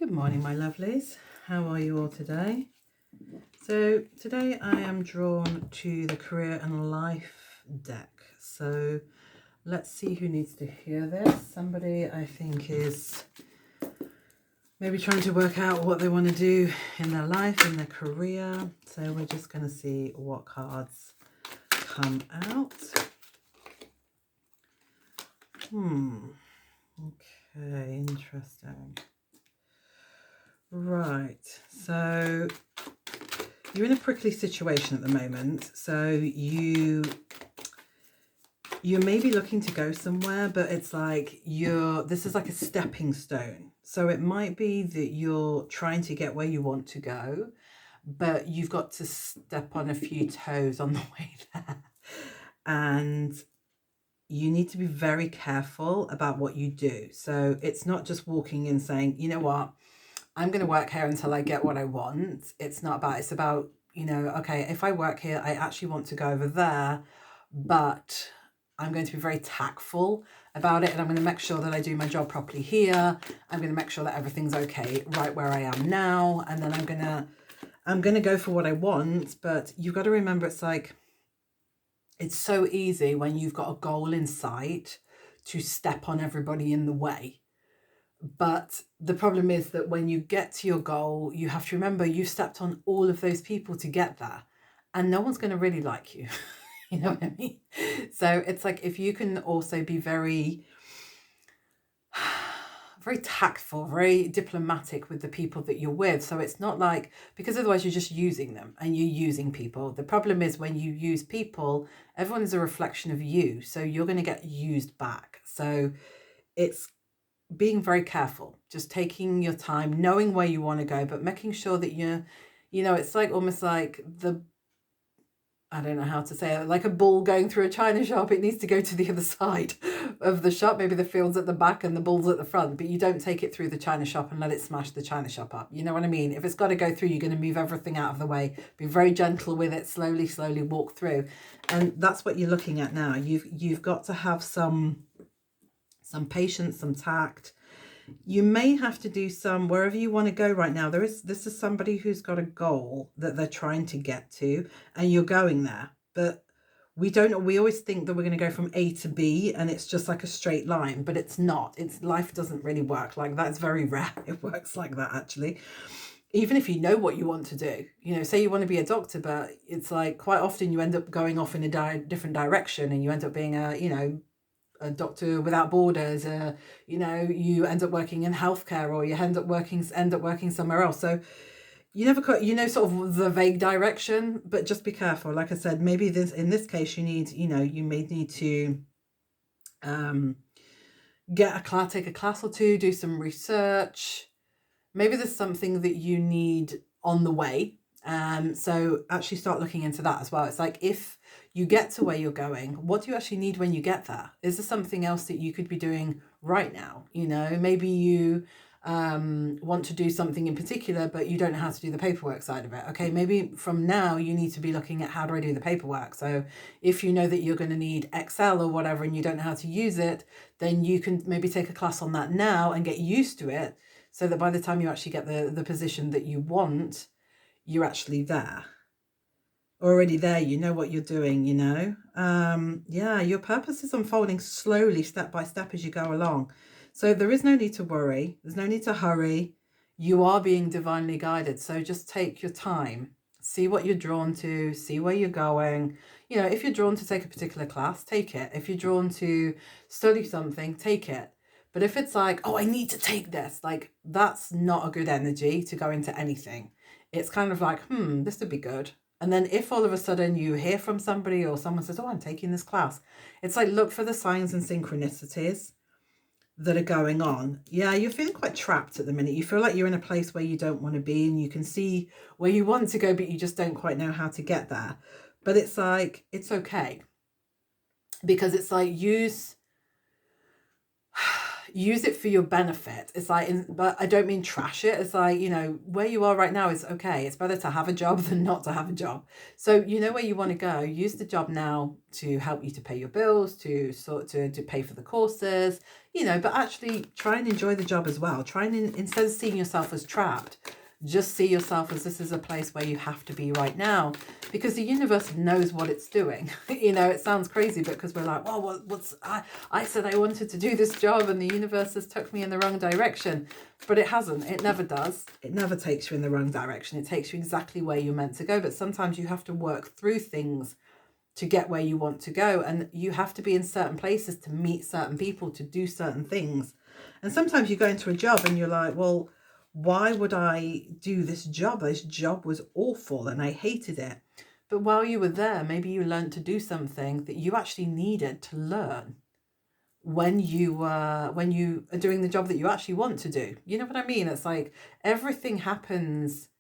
Good morning, my lovelies. How are you all today? So today I am drawn to the career and life deck. So let's see who needs to hear this. Somebody I think is maybe trying to work out what they want to do in their life, in their career. So we're just going to see what cards come out. Okay, interesting. Right, so you're in a prickly situation at the moment. So you may be looking to go somewhere, but it's like this is like a stepping stone. So it might be that you're trying to get where you want to go, but you've got to step on a few toes on the way there. And you need to be very careful about what you do. So it's not just walking in saying, you know what, I'm going to work here until I get what I want. It's not about, it's about, okay, if I work here, I actually want to go over there, but I'm going to be very tactful about it. And I'm going to make sure that I do my job properly here. I'm going to make sure that everything's okay right where I am now. And then I'm going to go for what I want. But you've got to remember, it's so easy when you've got a goal in sight to step on everybody in the way. But the problem is that when you get to your goal, you have to remember you stepped on all of those people to get there, and no one's going to really like you. You know what I mean? So it's like, if you can also be very, very tactful, very diplomatic with the people that you're with. So it's not like, because otherwise you're just using them and you're using people. The problem is when you use people, everyone is a reflection of you. So you're going to get used back. So it's being very careful, just taking your time, knowing where you want to go, but making sure that it's like almost like I don't know how to say it, like a bull going through a china shop. It needs to go to the other side of the shop. Maybe the field's at the back and the bull's at the front, but you don't take it through the china shop and let it smash the china shop up. You know what I mean? If it's got to go through, you're going to move everything out of the way, be very gentle with it, slowly walk through. And that's what you're looking at now. You've got to have some patience, some tact. You may have to do some, wherever you want to go right now, this is somebody who's got a goal that they're trying to get to, and you're going there. But we always think that we're going to go from A to B and it's just like a straight line, but it's not. Life doesn't really work like that. It's very rare it works like that, actually. Even if you know what you want to do, say you want to be a doctor, but it's like quite often you end up going off in a different direction, and you end up being a doctor without borders, you end up working in healthcare, or you end up working somewhere else. So you never quite, sort of the vague direction, but just be careful. Like I said, maybe in this case, you may need to take a class or two, do some research. Maybe there's something that you need on the way. So actually start looking into that as well. It's like, if you get to where you're going, what do you actually need when you get there? Is there something else that you could be doing right now? Maybe you want to do something in particular, but you don't know how to do the paperwork side of it. Okay, maybe from now you need to be looking at, how do I do the paperwork? So if you know that you're going to need Excel or whatever and you don't know how to use it, then you can maybe take a class on that now and get used to it, so that by the time you actually get the position that you want, you're actually there. Already there, you know what you're doing, your purpose is unfolding slowly, step by step, as you go along. So there is no need to worry. There's no need to hurry. You are being divinely guided. So just take your time, see what you're drawn to, see where you're going. If you're drawn to take a particular class, take it. If you're drawn to study something, take it. But if it's like, oh, I need to take this, like, that's not a good energy to go into anything. It's kind of like, this would be good. And then if all of a sudden you hear from somebody, or someone says, oh, I'm taking this class, it's like, look for the signs and synchronicities that are going on. Yeah, you're feeling quite trapped at the minute. You feel like you're in a place where you don't want to be, and you can see where you want to go, but you just don't quite know how to get there. But it's like, it's okay. Because it's like, use use it for your benefit. It's like, but I don't mean trash it. It's like, where you are right now is okay. It's better to have a job than not to have a job. So you know where you want to go. Use the job now to help you to pay your bills, to pay for the courses, but actually try and enjoy the job as well. Try and, instead of seeing yourself as trapped, just see yourself as this is a place where you have to be right now, because the universe knows what it's doing. It sounds crazy, but because we're like, well, I said I wanted to do this job and the universe has took me in the wrong direction, but it hasn't. It never does. It never takes you in the wrong direction. It takes you exactly where you're meant to go. But sometimes you have to work through things to get where you want to go. And you have to be in certain places to meet certain people, to do certain things. And sometimes you go into a job and you're like, well, why would I do this job? This job was awful and I hated it. But while you were there, maybe you learned to do something that you actually needed to learn when you are doing the job that you actually want to do. You know what I mean? It's like everything happens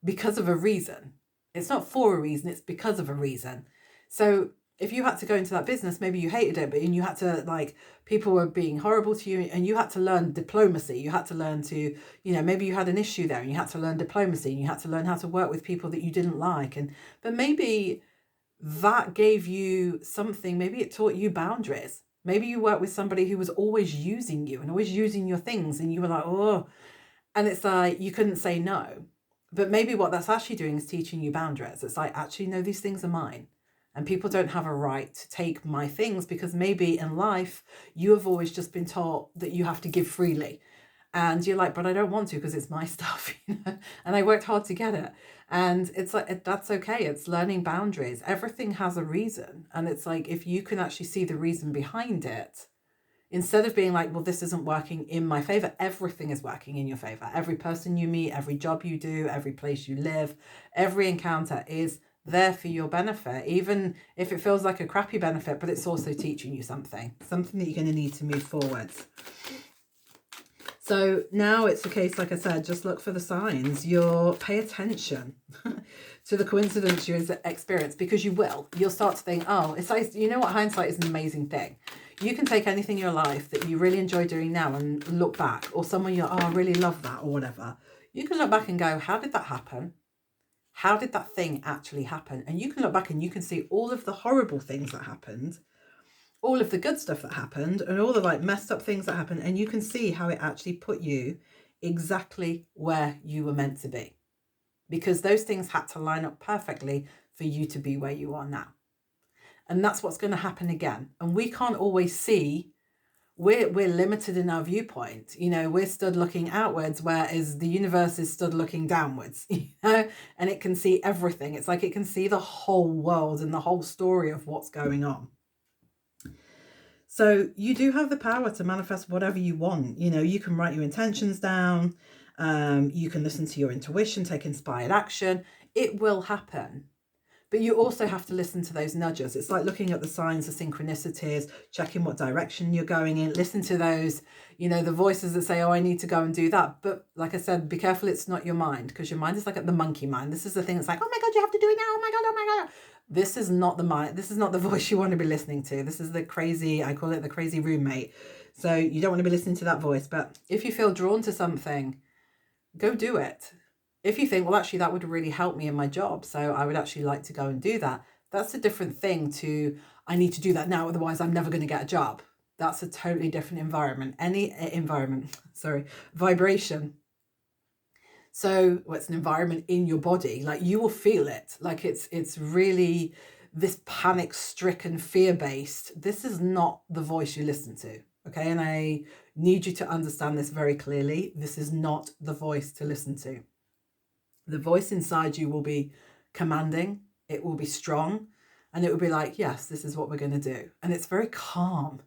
because of a reason. It's not for a reason, it's because of a reason. So if you had to go into that business, maybe you hated it, but you had to, people were being horrible to you and you had to learn diplomacy. You had to learn to, maybe you had an issue there and you had to learn diplomacy and you had to learn how to work with people that you didn't like. But maybe that gave you something. Maybe it taught you boundaries. Maybe you worked with somebody who was always using you and always using your things and you were like, oh, and it's like, you couldn't say no. But maybe what that's actually doing is teaching you boundaries. It's like, actually, no, these things are mine. And people don't have a right to take my things, because maybe in life you have always just been taught that you have to give freely. And you're like, but I don't want to because it's my stuff, and I worked hard to get it. And it's like, that's okay. It's learning boundaries. Everything has a reason. And it's like, if you can actually see the reason behind it, instead of being like, well, this isn't working in my favor, everything is working in your favor. Every person you meet, every job you do, every place you live, every encounter is there for your benefit, even if it feels like a crappy benefit, but it's also teaching you something that you're going to need to move forwards. So now it's a case, like I said, just look for the signs. Pay attention to the coincidence you experience, because you'll start to think, oh, it's like, what, hindsight is an amazing thing. You can take anything in your life that you really enjoy doing now and look back, or someone you're, oh, I really love that, or whatever. You can look back and go, how did that happen? How did that thing actually happen? And you can look back and you can see all of the horrible things that happened, all of the good stuff that happened, and all the messed up things that happened. And you can see how it actually put you exactly where you were meant to be, because those things had to line up perfectly for you to be where you are now. And that's what's going to happen again. And we can't always see. We're limited in our viewpoint. We're stood looking outwards, whereas the universe is stood looking downwards, and it can see everything. It's like it can see the whole world and the whole story of what's going on. So you do have the power to manifest whatever you want. You can write your intentions down. You can listen to your intuition, take inspired action. It will happen. But you also have to listen to those nudges. It's like looking at the signs, the synchronicities, checking what direction you're going in. Listen to those, the voices that say, oh, I need to go and do that. But like I said, be careful it's not your mind, because your mind is like the monkey mind. This is the thing that's like, oh my God, you have to do it now. Oh my God, oh my God. This is not the mind. This is not the voice you want to be listening to. This is the crazy, I call it the crazy roommate. So you don't want to be listening to that voice. But if you feel drawn to something, go do it. If you think, well, actually, that would really help me in my job, so I would actually like to go and do that, that's a different thing to, I need to do that now, otherwise I'm never going to get a job. That's a totally different vibration. So it's an environment in your body, like you will feel it, like it's really this panic-stricken, fear-based. This is not the voice you listen to, okay? And I need you to understand this very clearly. This is not the voice to listen to. The voice inside you will be commanding, it will be strong, and it will be like, yes, this is what we're going to do. And it's very calm.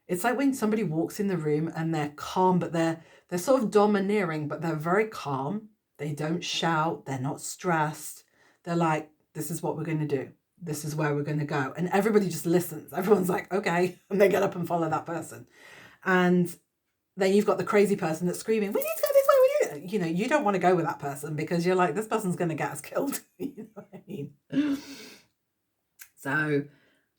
It's like when somebody walks in the room and they're calm, but they're sort of domineering, but they're very calm. They don't shout. They're not stressed. They're like, this is what we're going to do. This is where we're going to go. And everybody just listens. Everyone's like, okay. And they get up and follow that person. And then you've got the crazy person that's screaming, we need to go this way. You don't want to go with that person, because you're like, this person's going to get us killed. You know what I mean? So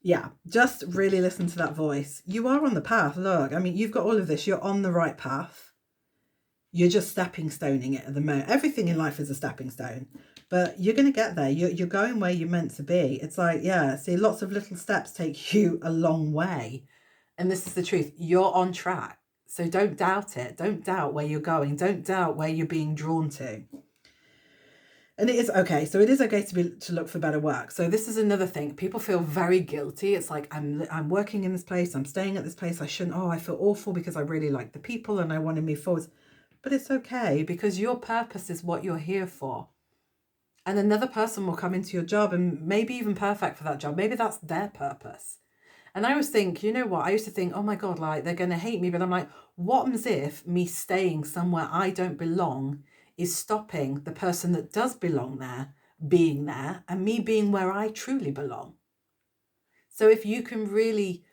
Yeah, just really listen to that voice. You are on the path. Look, I mean, you've got all of this. You're on the right path. You're just stepping stoning it at the moment. Everything in life is a stepping stone, but you're going to get there. You're going where you're meant to be. It's like, yeah, see, lots of little steps take you a long way. And this is the truth. You're on track. So don't doubt it. Don't doubt where you're going. Don't doubt where you're being drawn to. And it is okay. So it is okay to look for better work. So this is another thing. People feel very guilty. It's like, I'm working in this place. I'm staying at this place. I shouldn't. Oh, I feel awful because I really like the people and I want to move forward. But it's okay, because your purpose is what you're here for. And another person will come into your job and maybe even perfect for that job. Maybe that's their purpose. And I always think, you know what? I used to think, oh my God, like they're going to hate me. But I'm like, what happens if me staying somewhere I don't belong is stopping the person that does belong there being there and me being where I truly belong? So if you can really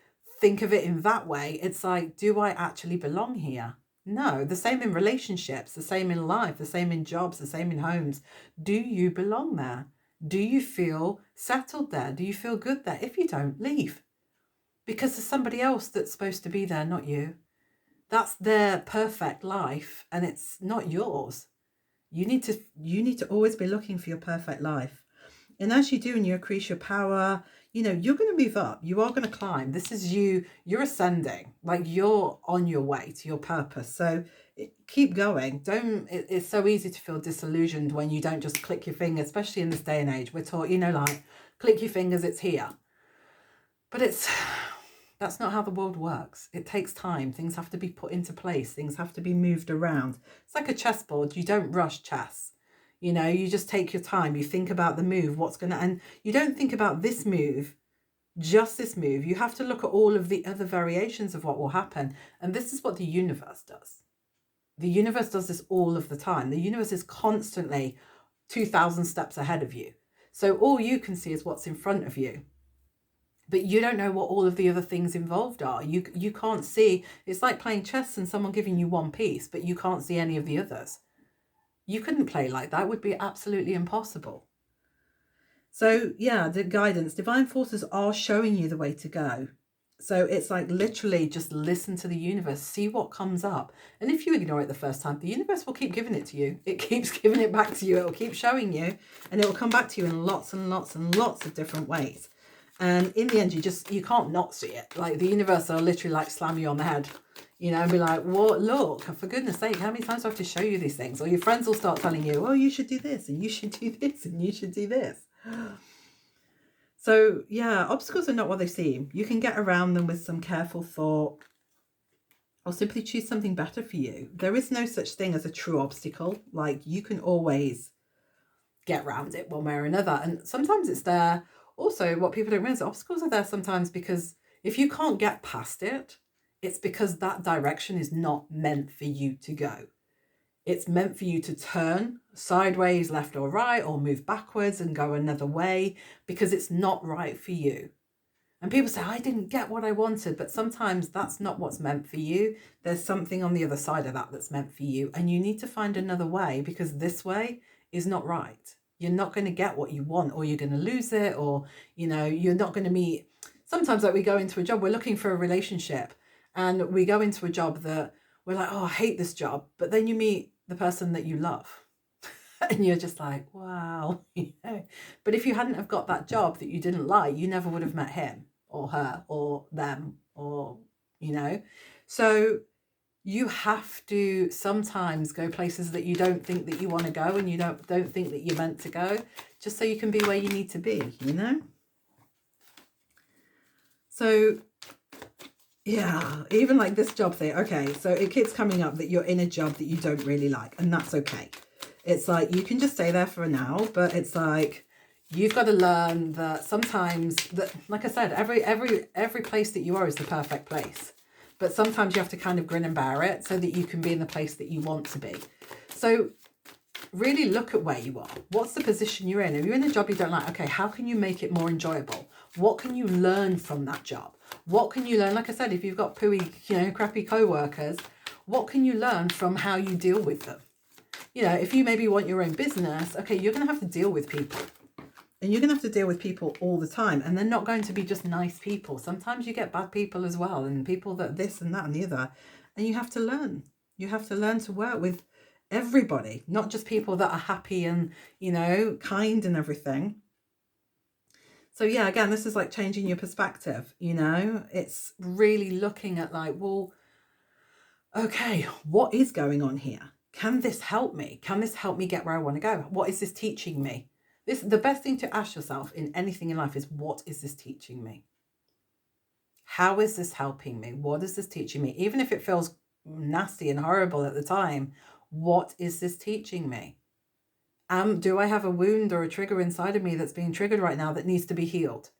think of it in that way, it's like, do I actually belong here? No, the same in relationships, the same in life, the same in jobs, the same in homes. Do you belong there? Do you feel settled there? Do you feel good there? If you don't, leave. Because there's somebody else that's supposed to be there, not you. That's their perfect life and it's not yours. You need to always be looking for your perfect life. And as you do and you increase your power, you know, you're going to move up. You are going to climb. This is you're ascending, like you're on your way to your purpose. So keep going. It's so easy to feel disillusioned when you don't just click your finger, especially in this day and age. We're taught, you know, like click your fingers, it's here. But that's not how the world works. It takes time. Things have to be put into place. Things have to be moved around. It's like a chessboard. You don't rush chess. You know, you just take your time. You think about the move, and you don't think about this move, just this move. You have to look at all of the other variations of what will happen. And this is what the universe does. The universe does this all of the time. The universe is constantly 2,000 steps ahead of you. So all you can see is what's in front of you. But you don't know what all of the other things involved are. You can't see. It's like playing chess and someone giving you one piece, but you can't see any of the others. You couldn't play like that. It would be absolutely impossible. So yeah, the guidance, divine forces are showing you the way to go. So it's like literally just listen to the universe, see what comes up. And if you ignore it the first time, the universe will keep giving it to you. It keeps giving it back to you. It will keep showing you and it will come back to you in lots and lots and lots of different ways. And in the end, you can't not see it. Like the universe will literally like slam you on the head, you know, and be like, what, look, for goodness sake, how many times do I have to show you these things? Or your friends will start telling you, oh, you should do this and you should do this and you should do this. So yeah, obstacles are not what they seem. You can get around them with some careful thought or simply choose something better for you. There is no such thing as a true obstacle. Like you can always get around it one way or another. And sometimes it's there. Also, what people don't realize, obstacles are there sometimes because if you can't get past it, it's because that direction is not meant for you to go. It's meant for you to turn sideways, left or right, or move backwards and go another way because it's not right for you. And people say, I didn't get what I wanted, but sometimes that's not what's meant for you. There's something on the other side of that that's meant for you. And you need to find another way because this way is not right. You're not going to get what you want, or you're going to lose it, or, you know, you're not going to meet. Sometimes like we go into a job, we're looking for a relationship and we go into a job that we're like, oh, I hate this job. But then you meet the person that you love and you're just like, wow. You know? But if you hadn't have got that job that you didn't like, you never would have met him or her or them or, you know. So you have to sometimes go places that you don't think that you want to go and you don't think that you're meant to go, just so you can be where you need to be, you know. So yeah, even like this job thing. Okay, so it keeps coming up that you're in a job that you don't really like, and that's okay. It's like you can just stay there for now, but it's like you've got to learn that sometimes that, like I said, every place that you are is the perfect place. But sometimes you have to kind of grin and bear it so that you can be in the place that you want to be. So really look at where you are. What's the position you're in? If you're in a job you don't like, okay, how can you make it more enjoyable? What can you learn from that job? What can you learn? Like I said, if you've got pooey, you know, crappy co-workers, what can you learn from how you deal with them? You know, if you maybe want your own business, okay, you're going to have to deal with people. And you're going to have to deal with people all the time. And they're not going to be just nice people. Sometimes you get bad people as well, and people that this and that and the other. And you have to learn. You have to learn to work with everybody, not just people that are happy and, you know, kind and everything. So yeah, again, this is like changing your perspective, you know. It's really looking at like, well, okay, what is going on here? Can this help me? Can this help me get where I want to go? What is this teaching me? The best thing to ask yourself in anything in life is, what is this teaching me? How is this helping me? What is this teaching me? Even if it feels nasty and horrible at the time, what is this teaching me? Do I have a wound or a trigger inside of me that's being triggered right now that needs to be healed?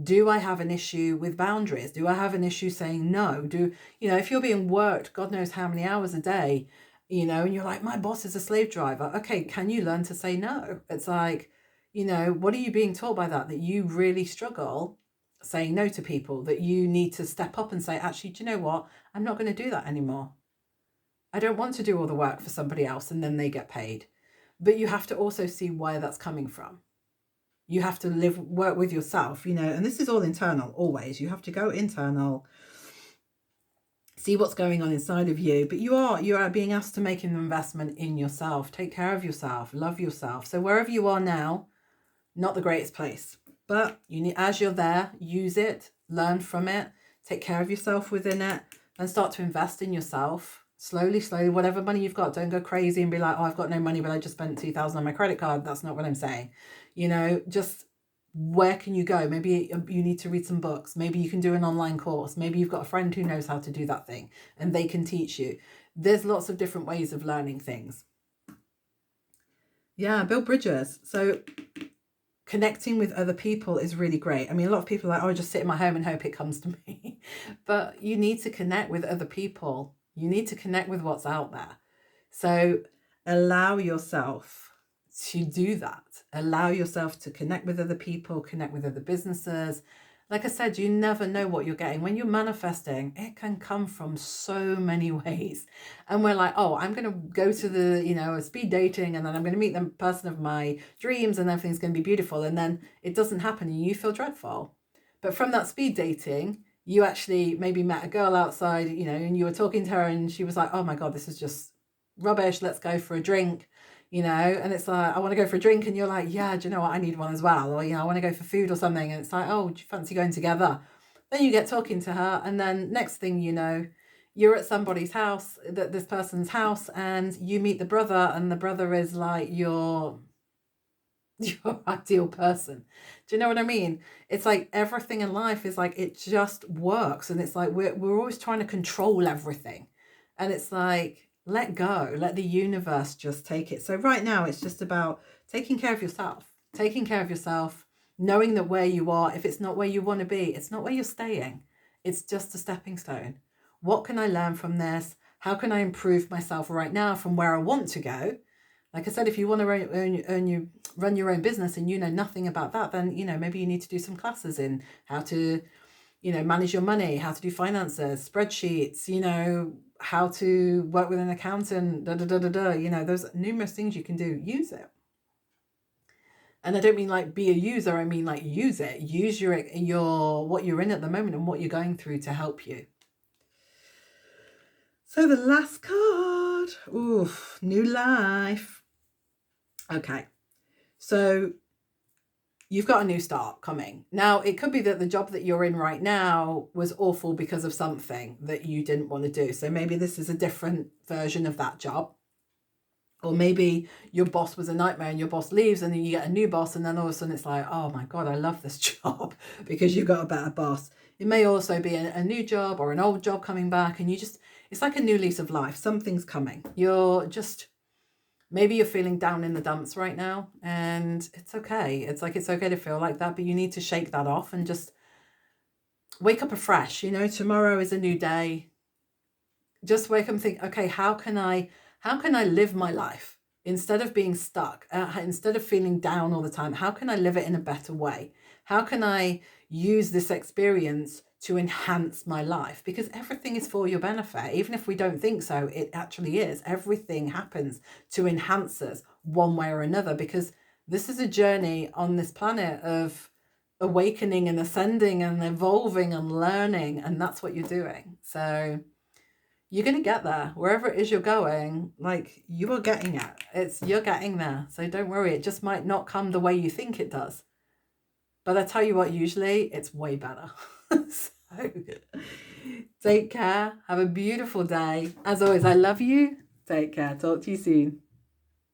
Do I have an issue with boundaries? Do I have an issue saying no? If you're being worked, God knows how many hours a day, and you're like, my boss is a slave driver. Okay, can you learn to say no? It's like, what are you being taught by that you really struggle saying no to people, that you need to step up and say, actually, do you know what? I'm not going to do that anymore. I don't want to do all the work for somebody else and then they get paid. But you have to also see where that's coming from. You have to work with yourself, and this is all internal always. You have to go internal, see what's going on inside of you. But you are being asked to make an investment in yourself. Take care of yourself, love yourself. So wherever you are now, not the greatest place, but as you're there, use it, learn from it, take care of yourself within it, and start to invest in yourself. Slowly, whatever money you've got, don't go crazy and be like, oh, I've got no money, but I just spent 2,000 on my credit card. That's not what I'm saying. Just where can you go? Maybe you need to read some books. Maybe you can do an online course. Maybe you've got a friend who knows how to do that thing and they can teach you. There's lots of different ways of learning things. Yeah, build bridges. So connecting with other people is really great. I mean, a lot of people are like, oh, just sit in my home and hope it comes to me. But you need to connect with other people. You need to connect with what's out there. So allow yourself to do that. Allow yourself to connect with other people, connect with other businesses. Like I said, you never know what you're getting. When you're manifesting, it can come from so many ways. And we're like, oh, I'm going to go to the, speed dating, and then I'm going to meet the person of my dreams and everything's going to be beautiful. And then it doesn't happen and you feel dreadful. But from that speed dating, you actually maybe met a girl outside, and you were talking to her and she was like, oh my God, this is just rubbish. Let's go for a drink, and it's like, I want to go for a drink. And you're like, yeah, do you know what? I need one as well. Or, I want to go for food or something. And it's like, oh, do you fancy going together? Then you get talking to her. And then next thing you know, you're at somebody's house, this person's house, and you meet the brother, and the brother is like your ideal person. Do you know what I mean? It's like everything in life is like, it just works. And it's like, we're always trying to control everything. And it's like, let go, let the universe just take it. So right now it's just about taking care of yourself, knowing that where you are, if it's not where you want to be, it's not where you're staying. It's just a stepping stone. What can I learn from this? How can I improve myself right now from where I want to go? Like I said, if you want to run your own business and you know nothing about that, then, maybe you need to do some classes in how to, manage your money, how to do finances, spreadsheets, how to work with an accountant, there's numerous things you can do. Use it. And I don't mean like be a user, I mean like use it. Use your what you're in at the moment and what you're going through to help you. So the last card, oof, new life. Okay, so you've got a new start coming. Now, it could be that the job that you're in right now was awful because of something that you didn't want to do. So maybe this is a different version of that job. Or maybe your boss was a nightmare and your boss leaves and then you get a new boss, and then all of a sudden it's like, oh my God, I love this job because you've got a better boss. It may also be a new job or an old job coming back, and it's like a new lease of life. Something's coming. Maybe you're feeling down in the dumps right now, and it's okay. It's okay to feel like that, but you need to shake that off and just wake up afresh. Tomorrow is a new day. Just wake up and think, okay, how can I live my life instead of being stuck, instead of feeling down all the time? How can I live it in a better way? How can I use this experience to enhance my life? Because everything is for your benefit. Even if we don't think so, it actually is. Everything happens to enhance us one way or another, because This is a journey on this planet of awakening and ascending and evolving and learning, and that's what you're doing. So you're going to get there wherever it is you're going. Like, you are getting it. You're getting there. So don't worry. It just might not come the way you think it does. But I tell you what, usually it's way better. So take care. Have a beautiful day. As always, I love you. Take care. Talk to you soon.